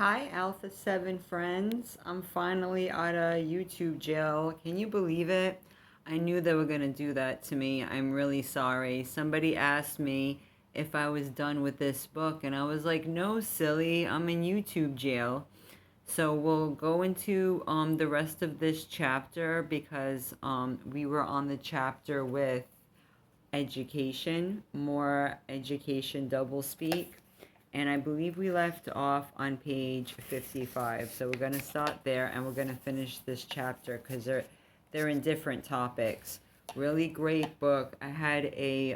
Hi, Alpha 7 friends. I'm finally out of YouTube jail. Can you believe it? I knew they were going to do that to me. I'm really sorry. Somebody asked me if I was done with this book, and I was like, no, silly. I'm in YouTube jail. So we'll go into the rest of this chapter because we were on the chapter with education, more education doublespeak. And I believe we left off on page 55. So we're going to start there and we're going to finish this chapter because they're in different topics. Really great book. I had a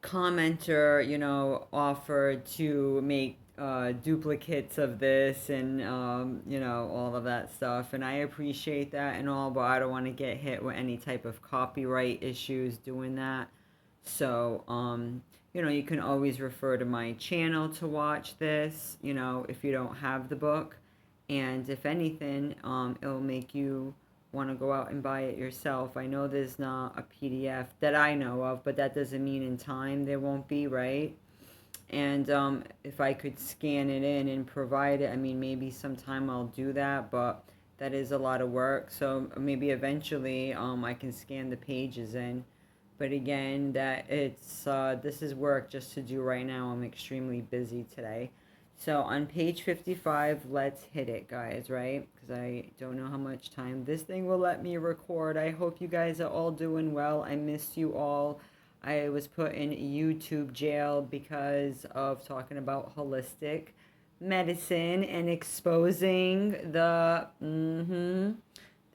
commenter, offered to make duplicates of this and, all of that stuff. And I appreciate that and all, but I don't want to get hit with any type of copyright issues doing that. So, you can always refer to my channel to watch this, if you don't have the book. And if anything, it'll make you want to go out and buy it yourself. I know there's not a PDF that I know of, but that doesn't mean in time there won't be, right? And if I could scan it in and provide it, I mean, maybe sometime I'll do that, but that is a lot of work. So maybe eventually I can scan the pages in. But again, this is work just to do right now. I'm extremely busy today. So on page 55, let's hit it, guys, right? Because I don't know how much time this thing will let me record. I hope you guys are all doing well. I missed you all. I was put in YouTube jail because of talking about holistic medicine and exposing the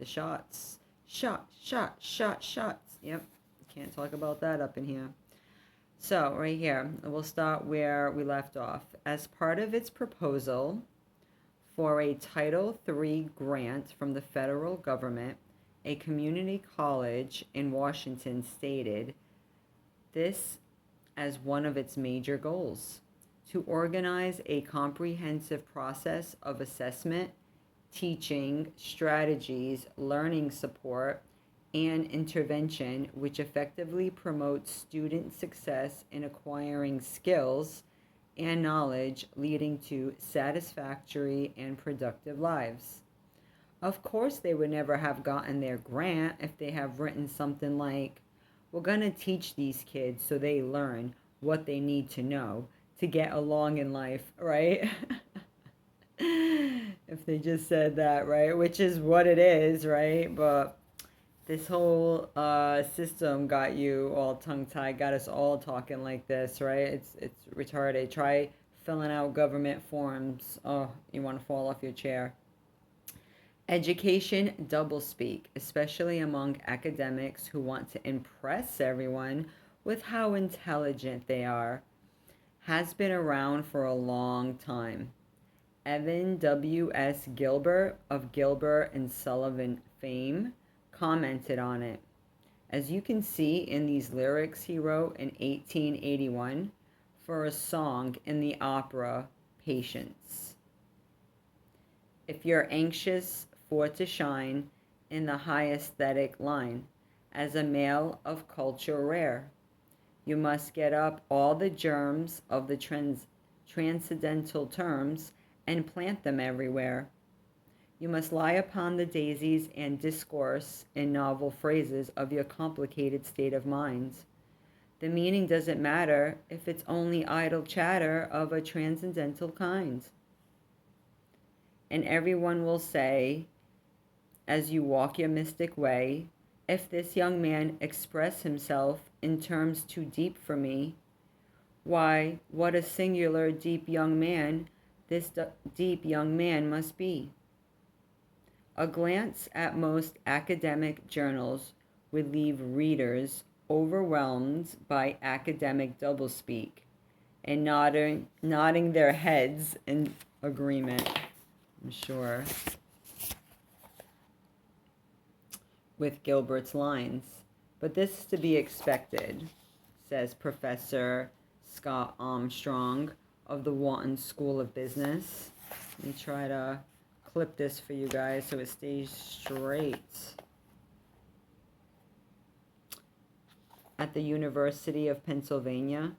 shots. Shots. Yep. Can't talk about that up in here. So, right here, we'll start where we left off. As part of its proposal for a Title III grant from the federal government, a community college in Washington stated this as one of its major goals: to organize a comprehensive process of assessment, teaching, strategies, learning support, and intervention which effectively promotes student success in acquiring skills and knowledge leading to satisfactory and productive lives. Of course, they would never have gotten their grant if they have written something like, we're going to teach these kids so they learn what they need to know to get along in life, right? If they just said that, right? Which is what it is, right? But this whole system got you all tongue-tied, got us all talking like this, right? It's retarded. Try filling out government forms. Oh, you want to fall off your chair. Education doublespeak, especially among academics who want to impress everyone with how intelligent they are, has been around for a long time. Evan W.S. Gilbert of Gilbert and Sullivan fame commented on it. As you can see in these lyrics he wrote in 1881 for a song in the opera Patience. If you're anxious for to shine in the high aesthetic line, as a male of culture rare, you must get up all the germs of the transcendental terms and plant them everywhere. You must lie upon the daisies and discourse in novel phrases of your complicated state of mind. The meaning doesn't matter if it's only idle chatter of a transcendental kind. And everyone will say, as you walk your mystic way, if this young man express himself in terms too deep for me, why, what a singular deep young man this deep young man must be. A glance at most academic journals would leave readers overwhelmed by academic doublespeak and nodding their heads in agreement, I'm sure, with Gilbert's lines. But this is to be expected, says Professor Scott Armstrong of the Wharton School of Business. Let me try to clip this for you guys so it stays straight. At the University of Pennsylvania,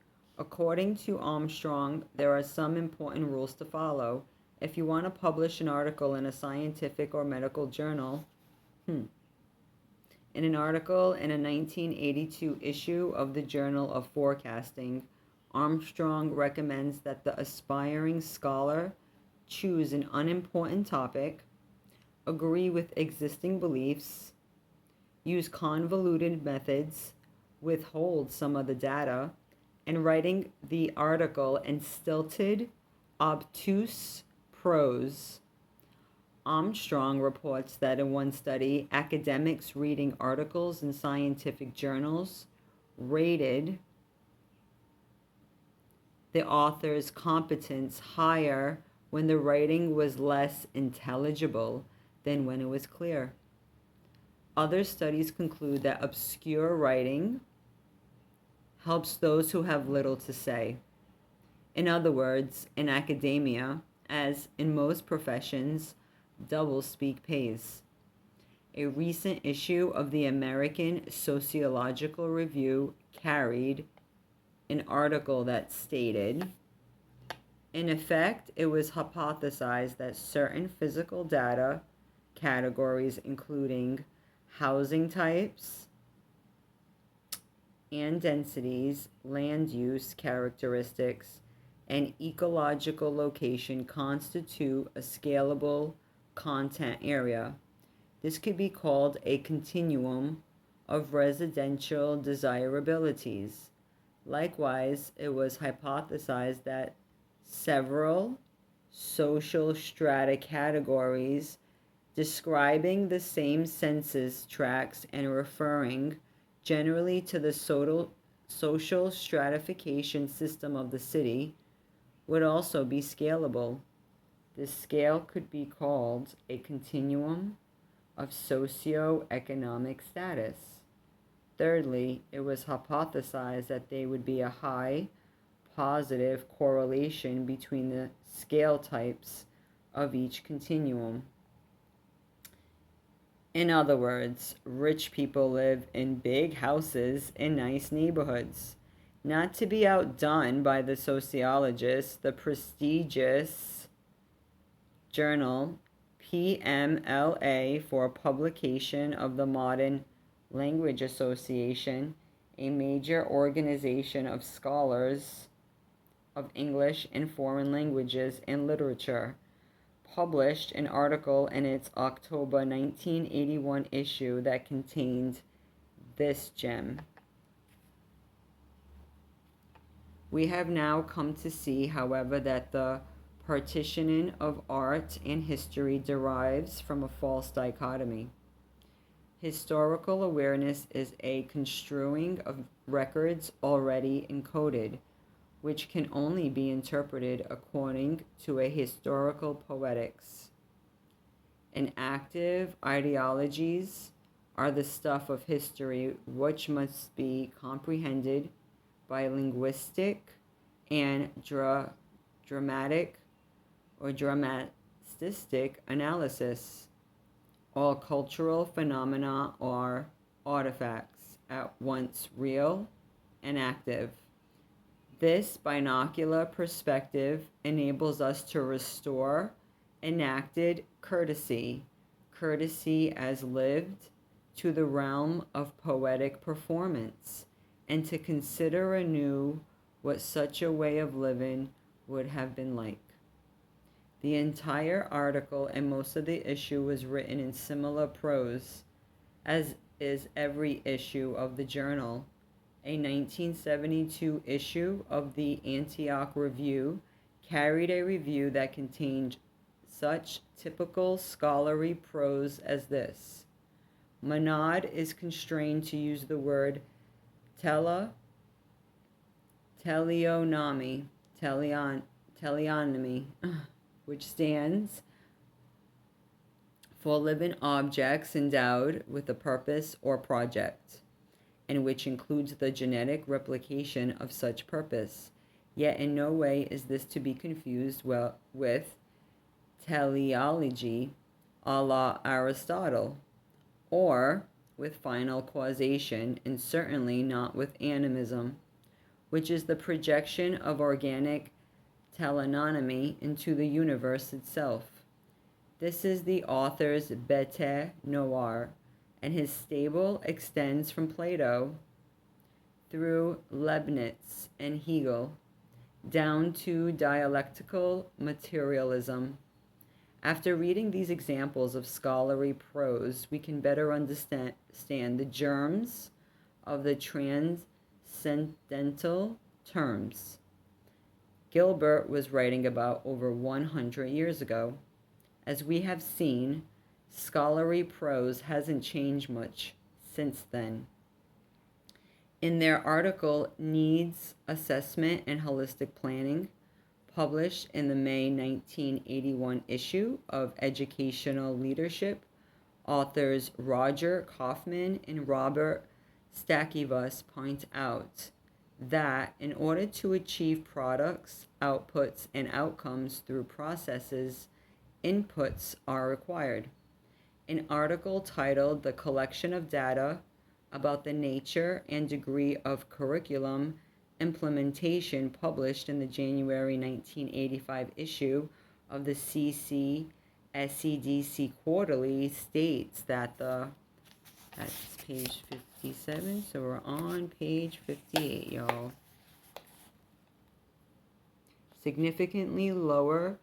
According to Armstrong, there are some important rules to follow. If you want to publish an article in a scientific or medical journal, in an article in a 1982 issue of the Journal of Forecasting, Armstrong recommends that the aspiring scholar choose an unimportant topic, agree with existing beliefs, use convoluted methods, withhold some of the data, and writing the article in stilted, obtuse prose. Armstrong reports that in one study, academics reading articles in scientific journals rated the author's competence higher when the writing was less intelligible than when it was clear. Other studies conclude that obscure writing helps those who have little to say. In other words, in academia, as in most professions, doublespeak pays. A recent issue of the American Sociological Review carried an article that stated, in effect, it was hypothesized that certain physical data categories, including housing types and densities, land use characteristics, and ecological location, constitute a scalable content area. This could be called a continuum of residential desirabilities. Likewise, it was hypothesized that several social strata categories describing the same census tracts and referring generally to the social stratification system of the city would also be scalable. This scale could be called a continuum of socio-economic status. Thirdly, it was hypothesized that there would be a high positive correlation between the scale types of each continuum. In other words, rich people live in big houses in nice neighborhoods. Not to be outdone by the sociologists, the prestigious journal PMLA, for publication of the Modern Language Association, a major organization of scholars of English and foreign languages and literature, published an article in its October 1981 issue that contained this gem. We have now come to see, however, that the partitioning of art and history derives from a false dichotomy. Historical awareness is a construing of records already encoded, which can only be interpreted according to a historical poetics. And active ideologies are the stuff of history which must be comprehended by linguistic and dramatic or dramatistic analysis. All cultural phenomena are artifacts, at once real and active. This binocular perspective enables us to restore enacted courtesy as lived, to the realm of poetic performance, and to consider anew what such a way of living would have been like. The entire article and most of the issue was written in similar prose, as is every issue of the journal. A 1972 issue of the Antioch Review carried a review that contained such typical scholarly prose as this. Monod is constrained to use the word teleonomy, which stands for living objects endowed with a purpose or project, and which includes the genetic replication of such purpose. Yet in no way is this to be confused with teleology a la Aristotle, or with final causation, and certainly not with animism, which is the projection of organic telonomy into the universe itself. This is the author's bete noir, and his stable extends from Plato through Leibniz and Hegel down to dialectical materialism. After reading these examples of scholarly prose, we can better understand the germs of the transcendental terms Gilbert was writing about over 100 years ago. As we have seen, scholarly prose hasn't changed much since then. In their article, Needs Assessment and Holistic Planning, published in the May 1981 issue of Educational Leadership, authors Roger Kaufman and Robert Stackivus point out that in order to achieve products, outputs, and outcomes through processes, inputs are required. An article titled The Collection of Data about the Nature and Degree of Curriculum Implementation, published in the January 1985 issue of the CCSEDC Quarterly, states that that's page 57, so we're on page 58, y'all. Significantly lower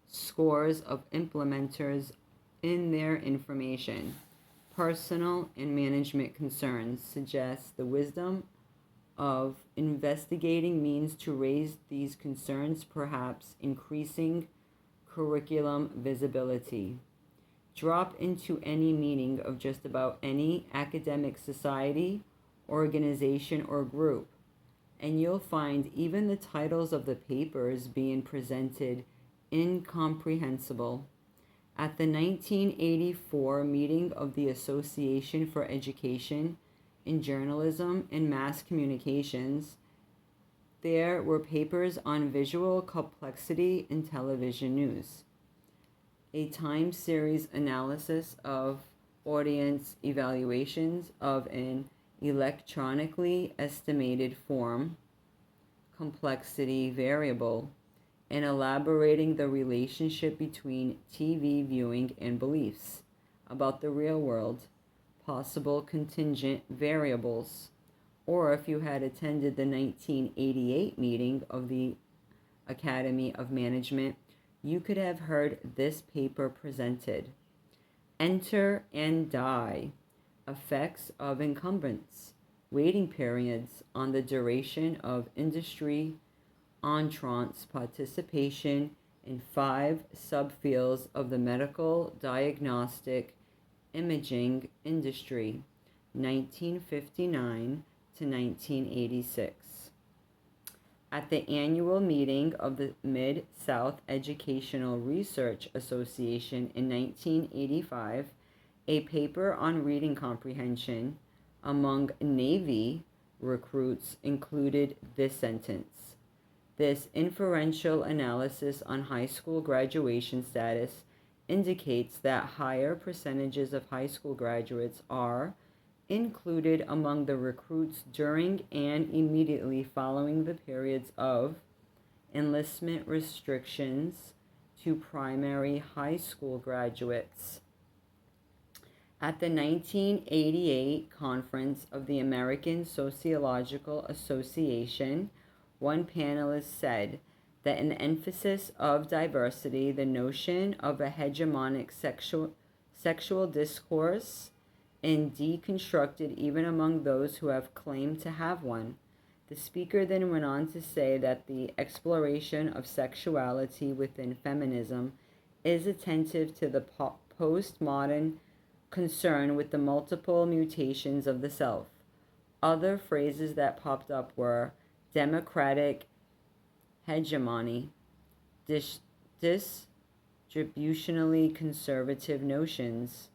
scores of implementers in their information. Personal and management concerns suggest the wisdom of investigating means to raise these concerns, perhaps increasing curriculum visibility. Drop into any meeting of just about any academic society, organization, or group, and you'll find even the titles of the papers being presented incomprehensible. At the 1984 meeting of the Association for Education in Journalism and Mass Communications, there were papers on visual complexity in television news, a time series analysis of audience evaluations of an electronically estimated form complexity variable, and elaborating the relationship between TV viewing and beliefs about the real world, possible contingent variables. Or if you had attended the 1988 meeting of the Academy of Management, you could have heard this paper presented. Enter and Die, Effects of Incumbents, Waiting Periods on the Duration of Industry Entrance Participation in 5 Subfields of the Medical Diagnostic Imaging Industry, 1959 to 1986. At the annual meeting of the Mid-South Educational Research Association in 1985, a paper on reading comprehension among Navy recruits included this sentence: "This inferential analysis on high school graduation status indicates that higher percentages of high school graduates are included among the recruits during and immediately following the periods of enlistment restrictions to primary high school graduates." At the 1988 conference of the American Sociological Association, one panelist said that an emphasis of diversity, the notion of a hegemonic sexual discourse, and deconstructed even among those who have claimed to have one. The speaker then went on to say that the exploration of sexuality within feminism is attentive to the postmodern concern with the multiple mutations of the self. Other phrases that popped up were democratic hegemony, distributionally conservative notions,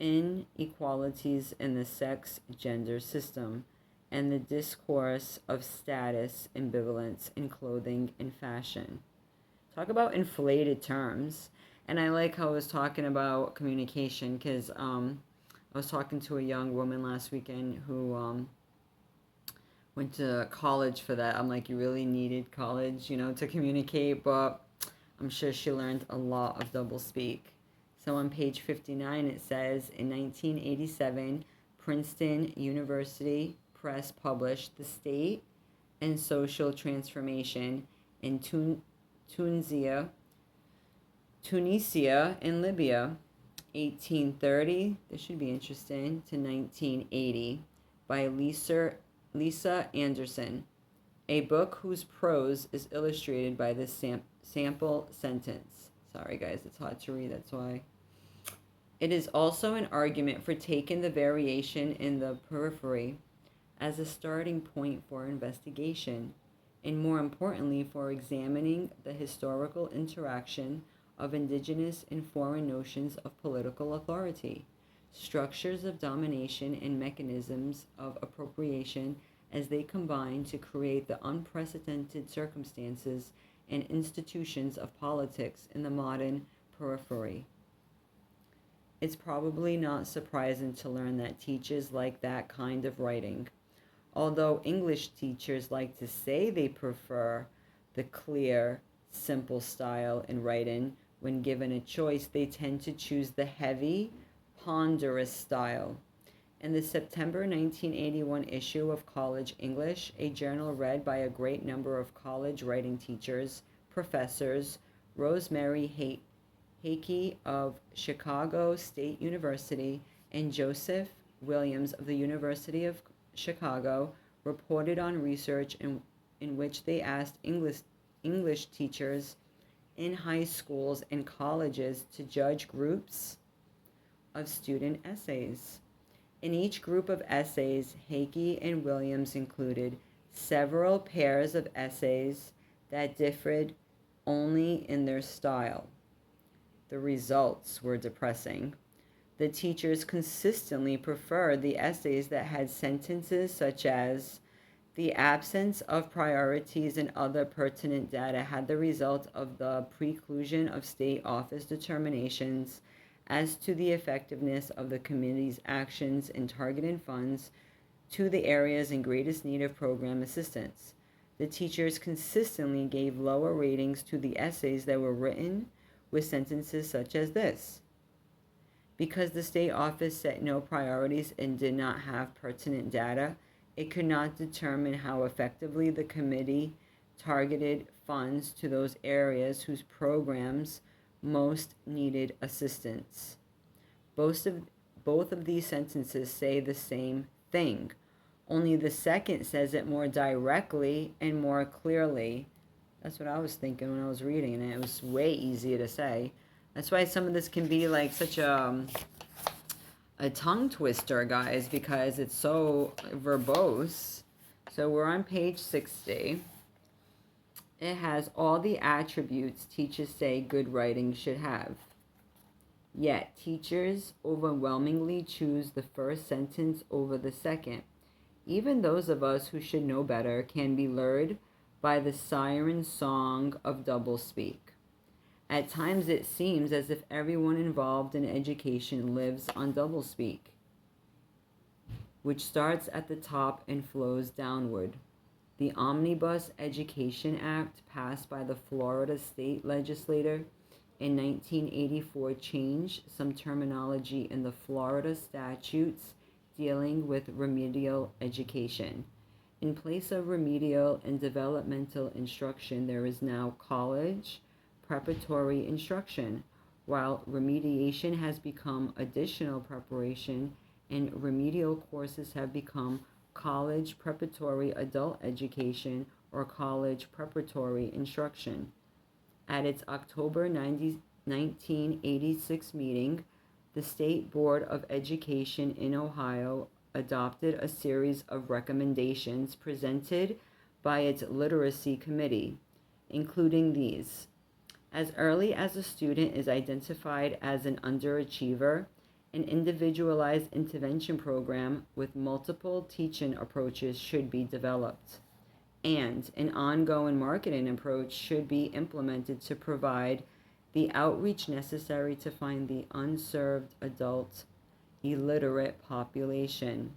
inequalities in the sex-gender system, and the discourse of status, ambivalence in clothing and fashion. Talk about inflated terms. And I like how I was talking about communication, because I was talking to a young woman last weekend who Went to college for that. I'm like, you really needed college, to communicate, but I'm sure she learned a lot of doublespeak. So on page 59, it says, in 1987, Princeton University Press published The State and Social Transformation in Tunisia, Tunisia and Libya, 1830, this should be interesting, to 1980, by Lisa Anderson, a book whose prose is illustrated by this sample sentence. Sorry guys, it's hard to read, that's why. It is also an argument for taking the variation in the periphery as a starting point for investigation, and more importantly, for examining the historical interaction of indigenous and foreign notions of political authority, structures of domination, and mechanisms of appropriation as they combine to create the unprecedented circumstances and institutions of politics in the modern periphery. It's probably not surprising to learn that teachers like that kind of writing. Although English teachers like to say they prefer the clear, simple style in writing, when given a choice, they tend to choose the heavy, ponderous style. In the September 1981 issue of College English, a journal read by a great number of college writing teachers, professors, Rosemary Hakey of Chicago State University and Joseph Williams of the University of Chicago, reported on research in which they asked English teachers in high schools and colleges to judge groups of student essays. In each group of essays, Hakey and Williams included several pairs of essays that differed only in their style. The results were depressing. The teachers consistently preferred the essays that had sentences such as, "The absence of priorities and other pertinent data had the result of the preclusion of state office determinations as to the effectiveness of the committee's actions in targeting funds to the areas in greatest need of program assistance." The teachers consistently gave lower ratings to the essays that were written with sentences such as this: "Because the state office set no priorities and did not have pertinent data, it could not determine how effectively the committee targeted funds to those areas whose programs most needed assistance." Both of these sentences say the same thing, only the second says it more directly and more clearly. That's what I was thinking when I was reading it. It was way easier to say. That's why some of this can be like such a tongue twister, guys, because it's so verbose. So we're on page 60. It has all the attributes teachers say good writing should have. Yet teachers overwhelmingly choose the first sentence over the second. Even those of us who should know better can be lured by the siren song of doublespeak. At times it seems as if everyone involved in education lives on doublespeak, which starts at the top and flows downward. The Omnibus Education Act, passed by the Florida State Legislature in 1984, changed some terminology in the Florida statutes dealing with remedial education. In place of remedial and developmental instruction, there is now college preparatory instruction, while remediation has become additional preparation and remedial courses have become college preparatory adult education or college preparatory instruction. At its October 1986 meeting, the State Board of Education in Ohio adopted a series of recommendations presented by its Literacy Committee, including these: as early as a student is identified as an underachiever, an individualized intervention program with multiple teaching approaches should be developed, and an ongoing marketing approach should be implemented to provide the outreach necessary to find the unserved adult illiterate population.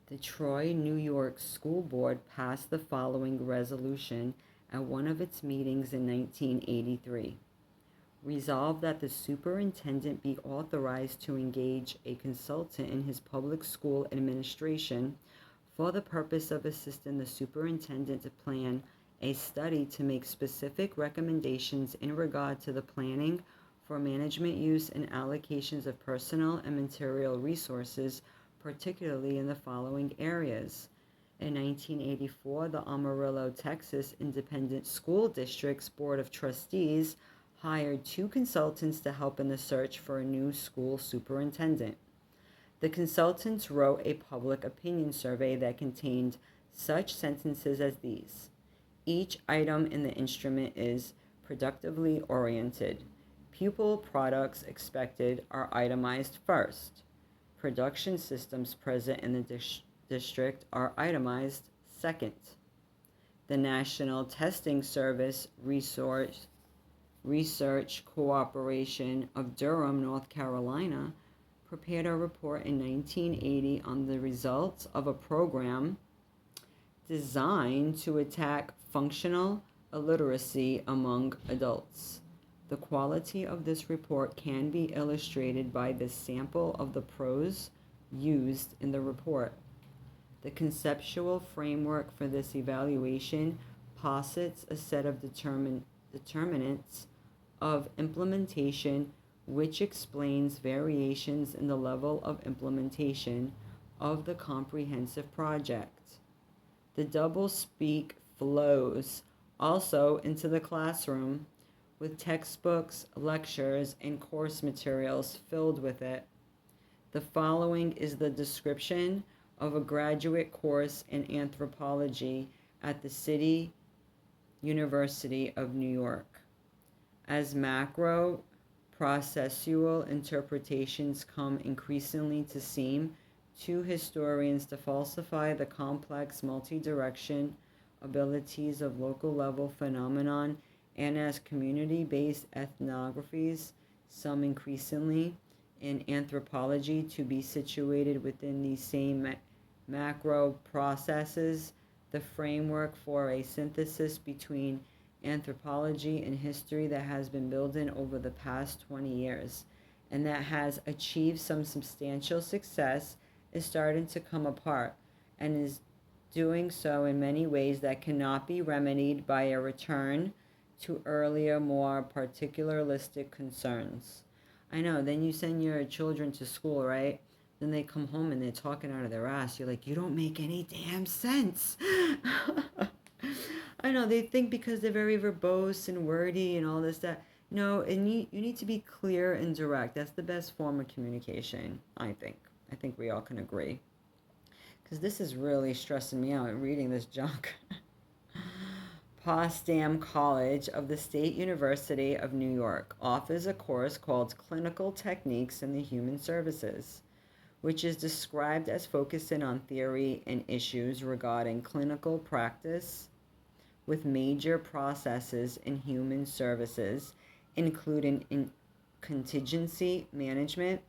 The Troy, New York School Board passed the following resolution at one of its meetings in 1983. Resolved that the superintendent be authorized to engage a consultant in his public school administration for the purpose of assisting the superintendent to plan a study to make specific recommendations in regard to the planning for management use and allocations of personnel and material resources, particularly in the following areas. In 1984, the Amarillo, Texas Independent School District's Board of Trustees hired 2 consultants to help in the search for a new school superintendent. The consultants wrote a public opinion survey that contained such sentences as these. Each item in the instrument is productively oriented. Pupil products expected are itemized first. Production systems present in the district are itemized second. The National Testing Service Research Cooperation of Durham, North Carolina, prepared a report in 1980 on the results of a program designed to attack functional illiteracy among adults. The quality of this report can be illustrated by the sample of the prose used in the report. The conceptual framework for this evaluation posits a set of determinants of implementation which explains variations in the level of implementation of the comprehensive project. The doublespeak flows also into the classroom with textbooks, lectures, and course materials filled with it. The following is the description of a graduate course in anthropology at the City University of New York. As macro processual interpretations come increasingly to seem to historians to falsify the complex multi-direction abilities of local level phenomenon, and as community-based ethnographies, some increasingly in anthropology to be situated within these same macro processes, the framework for a synthesis between anthropology and history that has been building over the past 20 years and that has achieved some substantial success is starting to come apart and is doing so in many ways that cannot be remedied by a return to earlier, more particularistic concerns. I know, then you send your children to school, right? Then they come home and they're talking out of their ass. You're like, you don't make any damn sense. I know, they think because they're very verbose and wordy and all this, that. No, you need to be clear and direct. That's the best form of communication, I think. I think we all can agree. Because this is really stressing me out reading this junk. Potsdam College of the State University of New York offers a course called Clinical Techniques in the Human Services, which is described as focusing on theory and issues regarding clinical practice with major processes in human services, including in contingency management,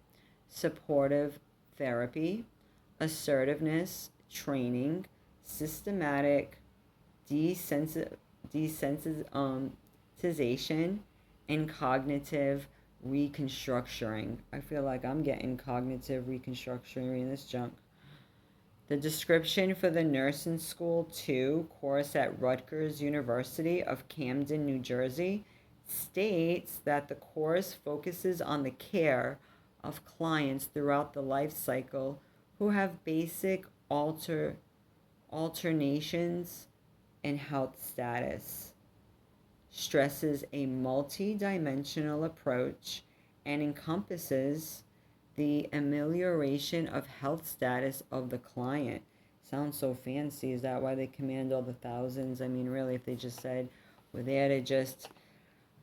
supportive therapy, assertiveness, training, systematic desensitization, and cognitive reconstructuring. I feel like I'm getting cognitive reconstructuring in this junk. The description for the Nursing School 2 course at Rutgers University of Camden, New Jersey, states that the course focuses on the care of clients throughout the life cycle who have basic alternations in health status, stresses a multi-dimensional approach, and encompasses the amelioration of health status of the client. Sounds so fancy. Is that why they command all the thousands? I mean, really, if they just said we're there to just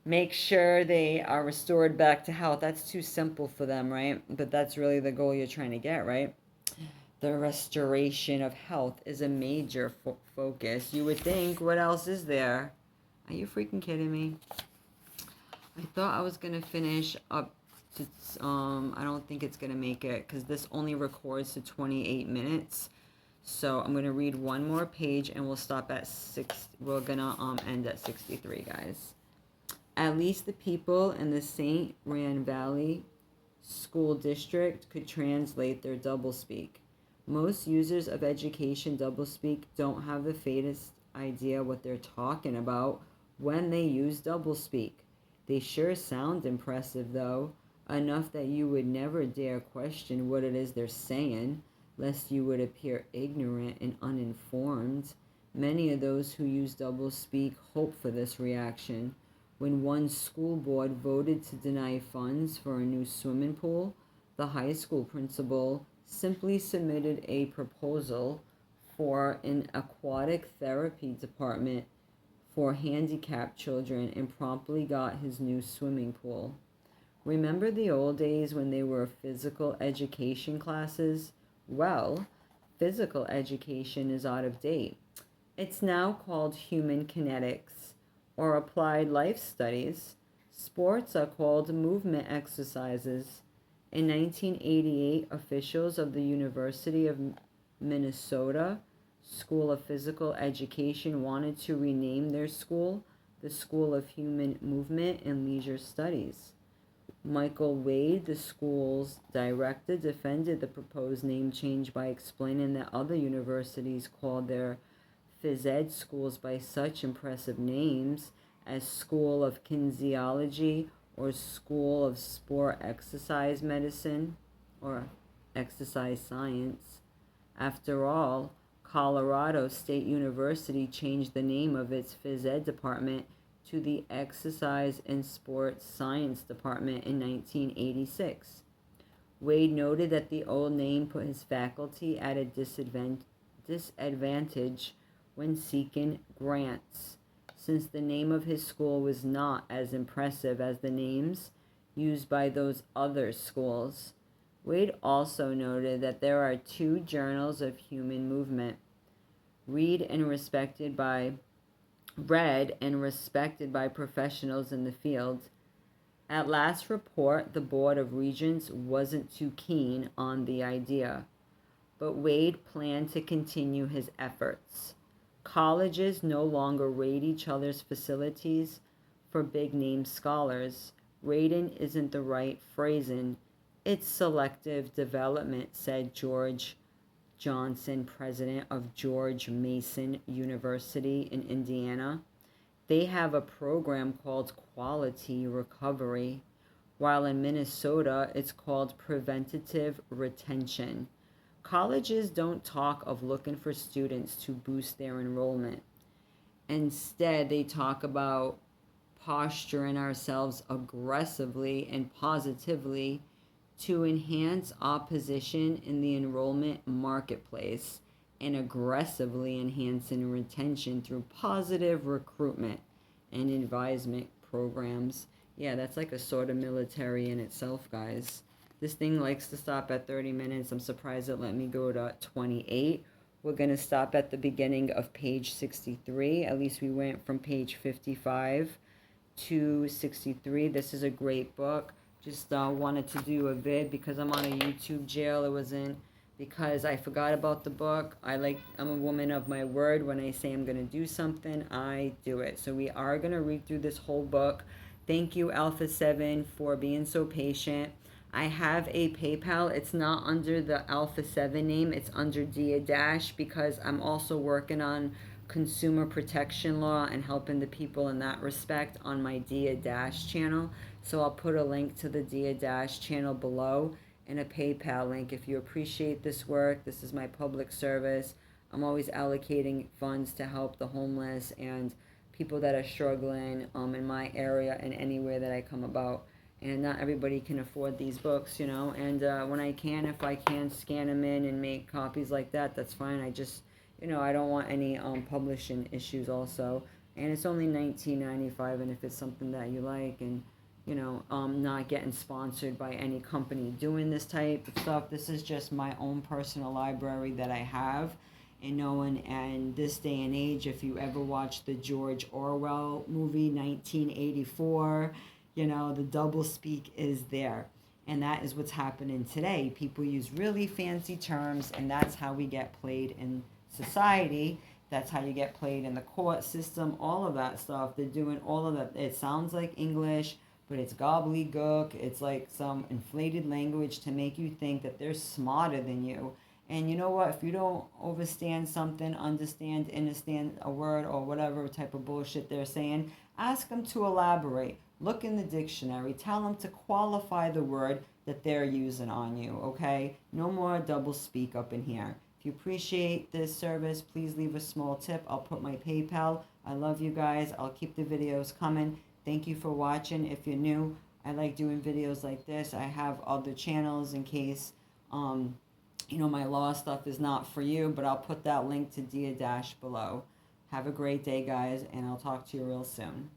make sure they are restored back to health, that's too simple for them, right? But that's really the goal you're trying to get, right? The restoration of health is a major focus. You would think, what else is there? Are you freaking kidding me? I thought I was going to finish up to, I don't think it's going to make it because this only records to 28 minutes. So I'm going to read one more page and we'll stop at 6. We're going to end at 63, guys. At least the people in the St. Rand Valley School District could translate their doublespeak. Most users of education doublespeak don't have the faintest idea what they're talking about when they use doublespeak. They sure sound impressive, though, enough that you would never dare question what it is they're saying, lest you would appear ignorant and uninformed. Many of those who use doublespeak hope for this reaction. When one school board voted to deny funds for a new swimming pool, the high school principal simply submitted a proposal for an aquatic therapy department for handicapped children and promptly got his new swimming pool. Remember the old days when they were physical education classes? Well, physical education is out of date. It's now called human kinetics or applied life studies. Sports are called movement exercises. In 1988, officials of the University of Minnesota School of Physical Education wanted to rename their school the School of Human Movement and Leisure Studies. Michael Wade, the school's director, defended the proposed name change by explaining that other universities called their phys ed schools by such impressive names as School of Kinesiology or School of Sport Exercise Medicine or Exercise Science. After all, Colorado State University changed the name of its phys ed department to the Exercise and Sports Science Department in 1986. Wade noted that the old name put his faculty at a disadvantage when seeking grants, since the name of his school was not as impressive as the names used by those other schools. Wade also noted that there are 2 journals of human movement, read and respected by professionals in the field. At last report, the Board of Regents wasn't too keen on the idea, but Wade planned to continue his efforts. Colleges no longer rate each other's facilities for big-name scholars. Rating isn't the right phrasing. It's selective development, said George Johnson, president of George Mason University in Indiana. They have a program called Quality Recovery, while in Minnesota it's called Preventative Retention. Colleges don't talk of looking for students to boost their enrollment. Instead, they talk about posturing ourselves aggressively and positively to enhance our position in the enrollment marketplace and aggressively enhancing retention through positive recruitment and advisement programs. Yeah, that's like a sort of military in itself, guys. This thing likes to stop at 30 minutes. I'm surprised it let me go to 28. We're going to stop at the beginning of page 63. At least we went from page 55 to 63. This is a great book. Just wanted to do a vid because I'm on a YouTube jail. It wasn't because I forgot about the book. I'm a woman of my word. When I say I'm going to do something, I do it. So we are going to read through this whole book. Thank you, Alpha 7, for being so patient. I have a PayPal. It's not under the Alpha 7 name. It's under diadash because I'm also working on consumer protection law and helping the people in that respect on my diadash channel. So I'll put a link to the diadash channel below and a PayPal link. If you appreciate this work, this is my public service. I'm always allocating funds to help the homeless and people that are struggling in my area and anywhere that I come about. And not everybody can afford these books, and when I can, if I can scan them in and make copies like that, that's fine. I just, I don't want any publishing issues also. And it's only $19.95, and if it's something that you like and, not getting sponsored by any company doing this type of stuff, this is just my own personal library that I have. And this day and age, if you ever watched the George Orwell movie, 1984, the doublespeak is there. And that is what's happening today. People use really fancy terms, and that's how we get played in society. That's how you get played in the court system, all of that stuff. They're doing all of that. It sounds like English, but it's gobbledygook. It's like some inflated language to make you think that they're smarter than you. And you know what? If you don't understand something, understand a word or whatever type of bullshit they're saying, ask them to elaborate. Look in the dictionary. Tell them to qualify the word that they're using on you, okay? No more double speak up in here. If you appreciate this service, please leave a small tip. I'll put my PayPal. I love you guys. I'll keep the videos coming. Thank you for watching. If you're new, I like doing videos like this. I have other channels in case, my law stuff is not for you, but I'll put that link to diadash below. Have a great day, guys, and I'll talk to you real soon.